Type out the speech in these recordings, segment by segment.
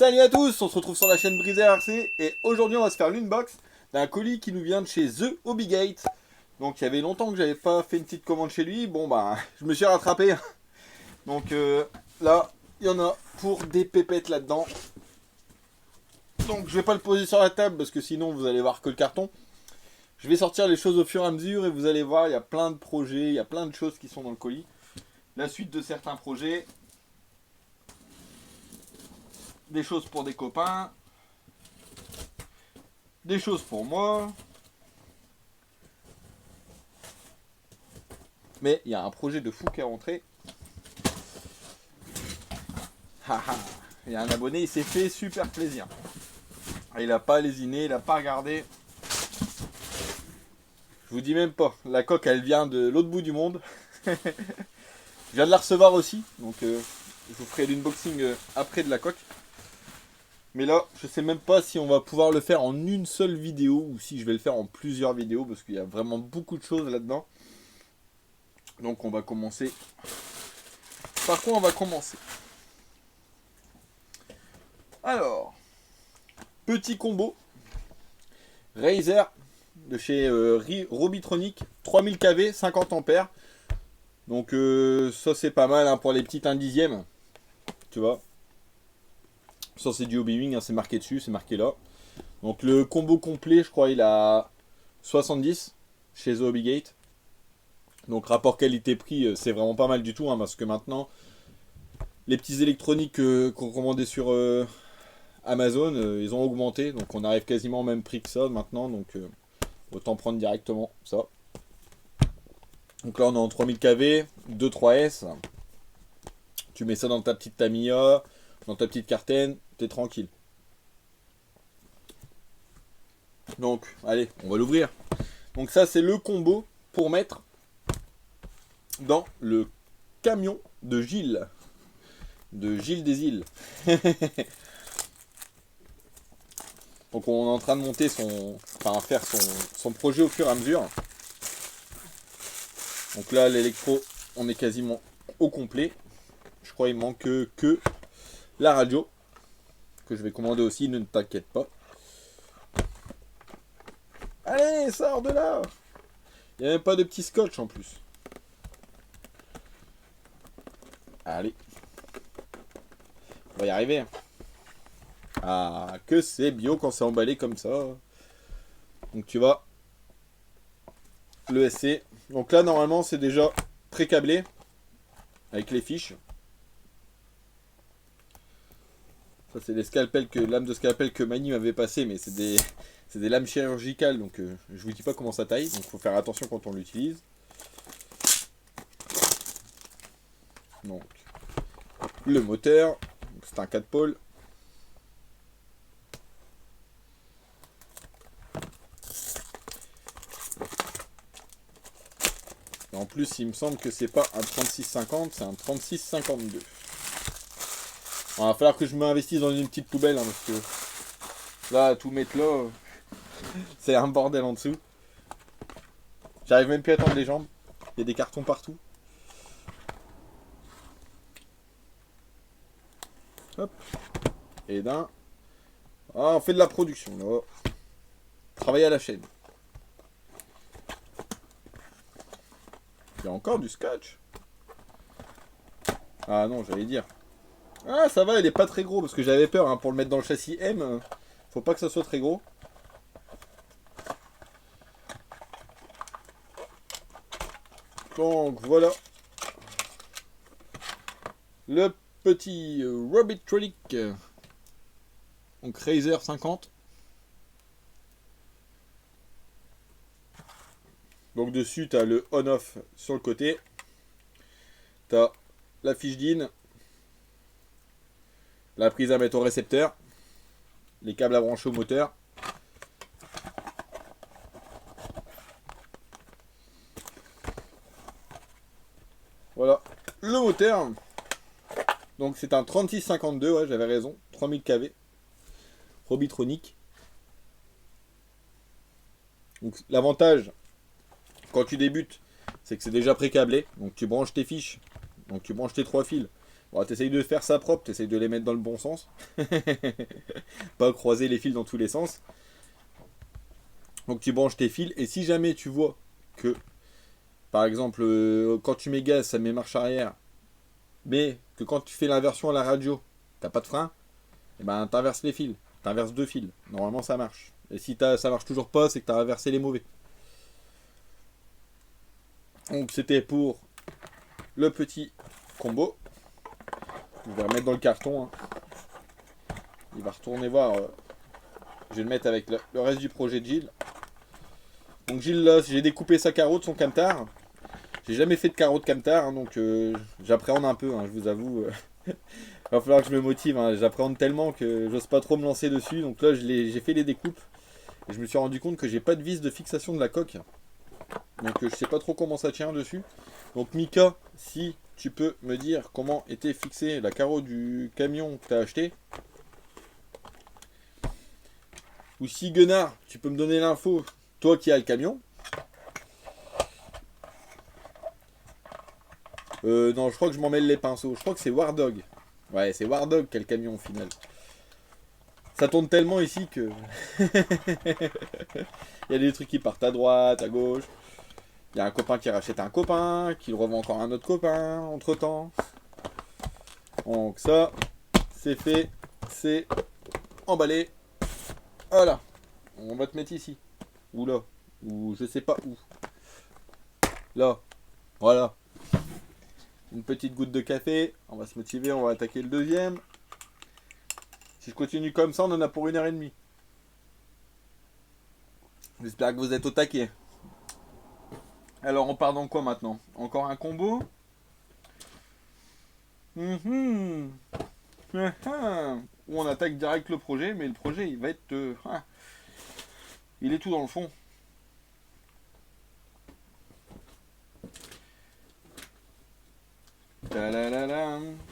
Salut à tous, on se retrouve sur la chaîne Brisé RC et aujourd'hui on va se faire l'unbox d'un colis qui nous vient de chez The Hobby Gate. Donc il y avait longtemps que j'avais pas fait une petite commande chez lui, bon bah je me suis rattrapé. Donc là il y en a pour des pépettes là-dedans. Donc je vais pas le poser sur la table parce que sinon vous allez voir que le carton. Je vais sortir les choses au fur et à mesure et vous allez voir il y a plein de projets, il y a plein de choses qui sont dans le colis. La suite de certains projets. Des choses pour des copains, des choses pour moi. Mais il y a un projet de fou qui est rentré. Il y a un abonné, il s'est fait super plaisir. Il n'a pas lésiné, il n'a pas regardé. Je vous dis même pas, la coque elle vient de l'autre bout du monde. Je viens de la recevoir aussi, donc je vous ferai l'unboxing après de la coque. Mais là, je sais même pas si on va pouvoir le faire en une seule vidéo ou si je vais le faire en plusieurs vidéos parce qu'il y a vraiment beaucoup de choses là-dedans. Donc on va commencer. Par quoi on va commencer? Alors, petit combo Razer de chez Robitronic, 3000 kV, 50 ampères. Donc ça c'est pas mal hein, pour les petites 1 dixième. Tu vois. Ça c'est du Hobby-Wing, hein, c'est marqué dessus, c'est marqué là. Donc le combo complet, je crois, il a 70 chez The Hobby Gate. Donc rapport qualité-prix, c'est vraiment pas mal du tout, hein, parce que maintenant, les petits électroniques qu'on commandait sur Amazon, ils ont augmenté. Donc on arrive quasiment au même prix que ça maintenant, donc autant prendre directement ça. Donc là on est en 3000 kV, 2.3S. Tu mets ça dans ta petite Tamiya, dans ta petite Carten, t'es tranquille. Donc, allez, on va l'ouvrir. Donc ça, c'est le combo pour mettre dans le camion de Gilles. De Gilles des Îles. Donc on est en train de monter faire son projet au fur et à mesure. Donc là, l'électro, on est quasiment au complet. Je crois qu'il manque que la radio. Que je vais commander aussi, ne t'inquiète pas. Allez, sors de là! Il n'y a même pas de petit scotch en plus. Allez. On va y arriver. Ah, que c'est bio quand c'est emballé comme ça. Donc tu vois. Le SC. Donc là, normalement, c'est déjà pré-câblé. Avec les fiches. Ça, c'est les scalpels lames de scalpel que Mani m'avait passé, mais c'est des lames chirurgicales, donc je vous dis pas comment ça taille, donc faut faire attention quand on l'utilise. Donc, le moteur, c'est un 4 pôles. Et en plus, il me semble que c'est pas un 3650, c'est un 3652. Il va falloir que je m'investisse dans une petite poubelle, hein, parce que là, tout mettre là, c'est un bordel en dessous. J'arrive même plus à tendre les jambes. Il y a des cartons partout. Hop. Et d'un. Ah, on fait de la production là. Travailler à la chaîne. Il y a encore du scotch. Ah non, j'allais dire. Ah, ça va, il est pas très gros parce que j'avais peur hein, pour le mettre dans le châssis M. Faut pas que ça soit très gros. Donc voilà. Le petit Robitronic. Donc Razer 50. Donc dessus, tu as le on-off sur le côté. Tu as la fiche DIN. La prise à mettre au récepteur. Les câbles à brancher au moteur. Voilà. Le moteur. Donc c'est un 3652, ouais, j'avais raison. 3000 kV. Robitronic. Donc l'avantage, quand tu débutes, c'est que c'est déjà pré-câblé. Donc tu branches tes fiches. Donc tu branches tes 3 fils. Bon, t'essayes de faire ça propre, t'essayes de les mettre dans le bon sens. Pas croiser les fils dans tous les sens. Donc tu branches tes fils, et si jamais tu vois que, par exemple, quand tu mets gaz, ça met marche arrière, mais que quand tu fais l'inversion à la radio, t'as pas de frein, et ben t'inverses les fils. T'inverses 2 fils. Normalement ça marche. Et si ça marche toujours pas, c'est que t'as inversé les mauvais. Donc c'était pour le petit combo. Je vais remettre dans le carton. Hein. Il va retourner voir. Je vais le mettre avec le reste du projet de Gilles. Donc Gilles là, j'ai découpé sa carreau de son camtar. J'ai jamais fait de carreau de camtar, hein, donc j'appréhende un peu, hein, je vous avoue. Va falloir que je me motive, hein. J'appréhende tellement que j'ose pas trop me lancer dessus. Donc là j'ai fait les découpes. Et je me suis rendu compte que j'ai pas de vis de fixation de la coque. Donc je sais pas trop comment ça tient dessus. Donc Mika, si tu peux me dire comment était fixée la carreau du camion que tu as acheté. Ou si Gunnar, tu peux me donner l'info, toi qui as le camion. Non, je crois que je m'en mêle les pinceaux. Je crois que c'est War Dog. Ouais, c'est War Dog qui a le camion au final. Ça tourne tellement ici que... Il y a des trucs qui partent à droite, à gauche. Il y a un copain qui rachète un copain, qui le revend encore à un autre copain, entre temps. Donc ça, c'est fait, c'est emballé. Voilà. On va te mettre ici. Ou là. Ou je sais pas où. Là. Voilà. Une petite goutte de café. On va se motiver, on va attaquer le deuxième. Si je continue comme ça, on en a pour 1h30. J'espère que vous êtes au taquet. Alors on part dans quoi maintenant? Encore un combo. Où on attaque direct le projet, mais le projet il va être... il est tout dans le fond.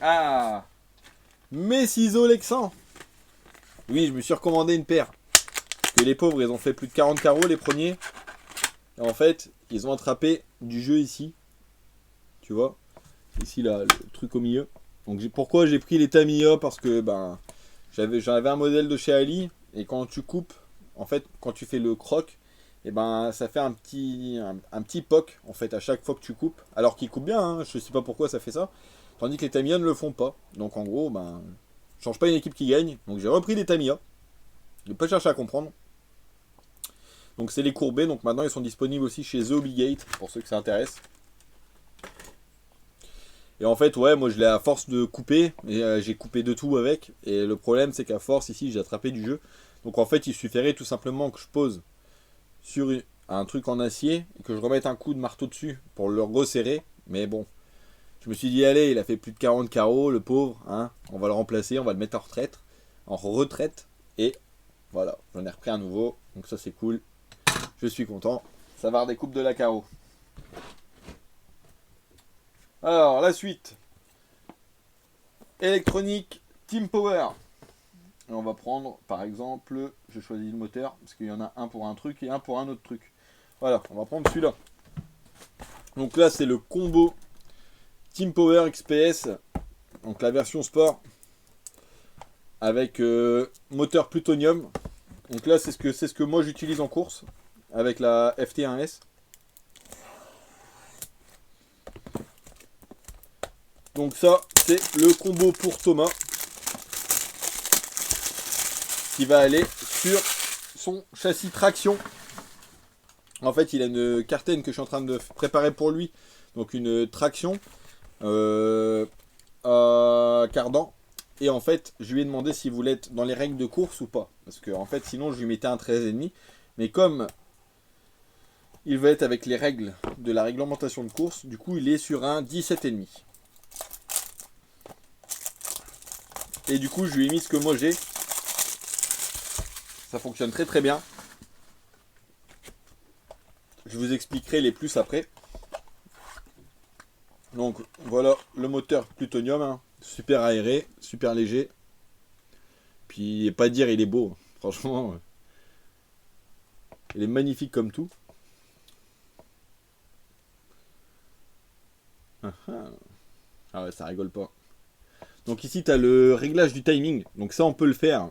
Ah, mes ciseaux Lexan. Oui, je me suis recommandé une paire. Parce que les pauvres, ils ont fait plus de 40 carreaux les premiers. Et en fait, ils ont attrapé du jeu ici. Tu vois? Ici, là, le truc au milieu. Donc pourquoi j'ai pris les Tamiya? Parce que ben j'en avais un modèle de chez Ali. Et quand tu coupes, en fait, quand tu fais le croc, et ben ça fait un petit poc en fait à chaque fois que tu coupes. Alors qu'il coupe bien, hein, je sais pas pourquoi ça fait ça. Tandis que les Tamiya ne le font pas. Donc en gros, ben je change pas une équipe qui gagne. Donc j'ai repris les Tamiya. Je n'ai pas cherché à comprendre. Donc c'est les courbés. Donc maintenant ils sont disponibles aussi chez The Obligate pour ceux que ça intéresse. Et en fait, ouais, moi je l'ai à force de couper, et j'ai coupé de tout avec. Et le problème, c'est qu'à force, ici, j'ai attrapé du jeu. Donc en fait, il suffirait tout simplement que je pose sur un truc en acier et que je remette un coup de marteau dessus pour le resserrer. Mais bon, je me suis dit, allez, il a fait plus de 40 carreaux, le pauvre, hein, on va le remplacer, on va le mettre en retraite. Et voilà, j'en ai repris un nouveau, donc ça c'est cool. Je suis content. Ça va redécoupe de la carreau. Alors, la suite. Électronique Team Power. Et on va prendre, par exemple, je choisis le moteur, parce qu'il y en a un pour un truc et un pour un autre truc. Voilà, on va prendre celui-là. Donc là, c'est le combo Team Power XPS. Donc la version sport. Avec moteur plutonium. Donc là, c'est ce que moi j'utilise en course. Avec la FT1S. Donc ça, c'est le combo pour Thomas. Qui va aller sur son châssis traction. En fait, il a une cartaine que je suis en train de préparer pour lui. Donc une traction à cardan. Et en fait, je lui ai demandé s'il voulait être dans les règles de course ou pas. Parce que en fait, sinon, je lui mettais un 13,5. Mais comme il veut être avec les règles de la réglementation de course, du coup, il est sur un 17,5. Et du coup, je lui ai mis ce que moi j'ai. Ça fonctionne très très bien. Je vous expliquerai les plus après. Donc voilà le moteur plutonium, hein. Super aéré, super léger. Puis pas dire il est beau, franchement. Il est magnifique comme tout. Ah ouais, ça rigole pas. Donc ici, tu as le réglage du timing. Donc ça, on peut le faire.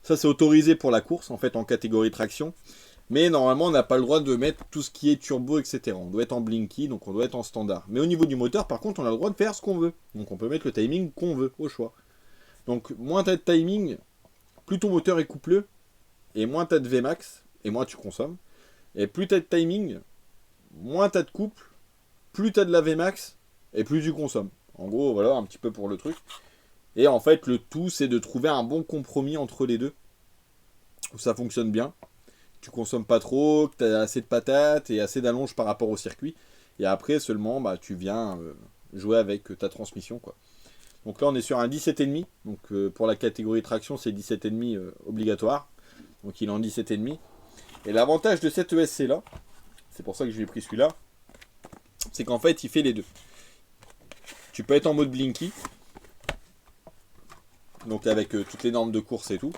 Ça, c'est autorisé pour la course, en fait, en catégorie traction. Mais normalement, on n'a pas le droit de mettre tout ce qui est turbo, etc. On doit être en blinky, donc on doit être en standard. Mais au niveau du moteur, par contre, on a le droit de faire ce qu'on veut. Donc on peut mettre le timing qu'on veut, au choix. Donc moins tu as de timing, plus ton moteur est coupleux, et moins tu as de Vmax, et moins tu consommes. Et plus tu as de timing, moins tu as de couple, plus tu as de la Vmax, et plus tu consommes. En gros, voilà, un petit peu pour le truc. Et en fait, le tout, c'est de trouver un bon compromis entre les deux, où ça fonctionne bien. Tu consommes pas trop, que tu as assez de patates et assez d'allonge par rapport au circuit. Et après, seulement, bah, tu viens jouer avec ta transmission, quoi. Donc là, on est sur un 17,5. Donc pour la catégorie traction, c'est 17,5 obligatoire. Donc il est en 17,5. Et l'avantage de cette ESC là, c'est pour ça que je lui ai pris celui-là, c'est qu'en fait, il fait les deux. Tu peux être en mode blinky, donc avec toutes les normes de course et tout.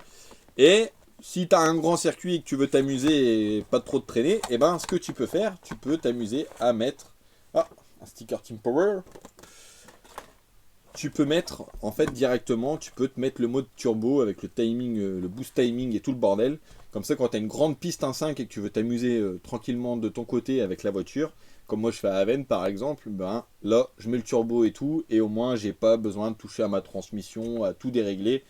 Et si tu as un grand circuit et que tu veux t'amuser et pas trop te traîner, et ben ce que tu peux faire, tu peux t'amuser à mettre un sticker Team Power. Tu peux mettre, en fait, directement, tu peux te mettre le mode turbo avec le timing, le boost timing et tout le bordel. Comme ça, quand tu as une grande piste 1.5 et que tu veux t'amuser tranquillement de ton côté avec la voiture, comme moi je fais à Aven par exemple, ben là, je mets le turbo et tout, et au moins, j'ai pas besoin de toucher à ma transmission, à tout dérégler.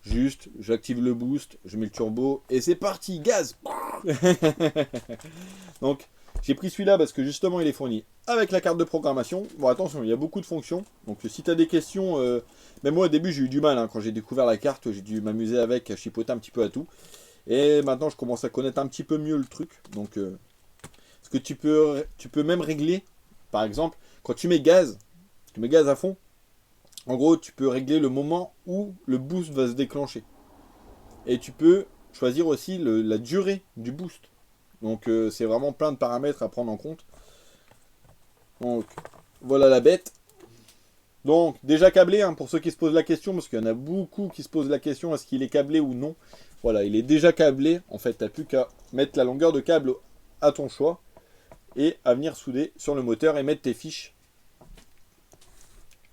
Juste, j'active le boost, je mets le turbo, et c'est parti, gaz. Donc, j'ai pris celui-là parce que justement, il est fourni avec la carte de programmation. Bon, attention, il y a beaucoup de fonctions. Donc, si tu as des questions, même moi au début, j'ai eu du mal. Hein, quand j'ai découvert la carte, j'ai dû m'amuser avec, à chipoter un petit peu à tout. Et maintenant, je commence à connaître un petit peu mieux le truc. Donc, parce que tu peux même régler, par exemple, quand tu mets gaz à fond. En gros, tu peux régler le moment où le boost va se déclencher. Et tu peux choisir aussi la durée du boost. Donc c'est vraiment plein de paramètres à prendre en compte. Donc voilà la bête. Donc déjà câblé, hein, pour ceux qui se posent la question, parce qu'il y en a beaucoup qui se posent la question, est-ce qu'il est câblé ou non. Voilà, il est déjà câblé. En fait, tu n'as plus qu'à mettre la longueur de câble à ton choix et à venir souder sur le moteur et mettre tes fiches.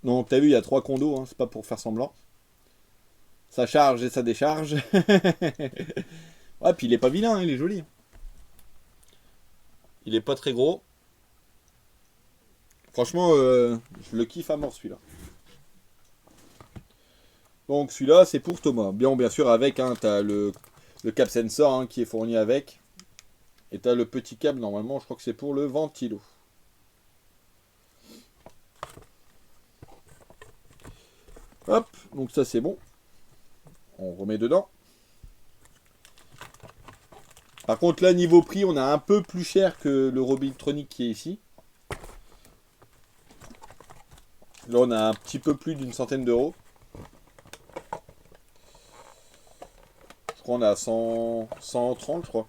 Donc tu as vu, il y a 3 condos, hein, c'est pas pour faire semblant. Ça charge et ça décharge. Ouais, puis il est pas vilain, hein, il est joli. Il est pas très gros. Franchement, je le kiffe à mort celui-là. Donc celui-là, c'est pour Thomas. Bien sûr, avec, hein, tu as le cap sensor hein, qui est fourni avec. Et tu as le petit câble, normalement, je crois que c'est pour le ventilo. Hop, donc ça c'est bon. On remet dedans. Par contre, là, niveau prix, on a un peu plus cher que le Robitronic qui est ici. Là, on a un petit peu plus d'une centaine d'euros. Je crois qu'on a 130, je crois.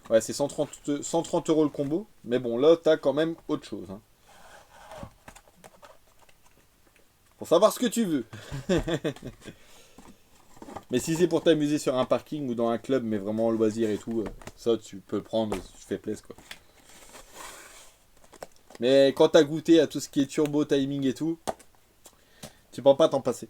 Ouais, c'est 130 euros le combo. Mais bon, là, t'as quand même autre chose. Hein. Pour savoir ce que tu veux. Mais si c'est pour t'amuser sur un parking ou dans un club, mais vraiment en loisir et tout, ça, tu peux le prendre, tu fais plaisir, quoi. Mais quand t'as goûté à tout ce qui est turbo, timing et tout, tu peux pas t'en passer.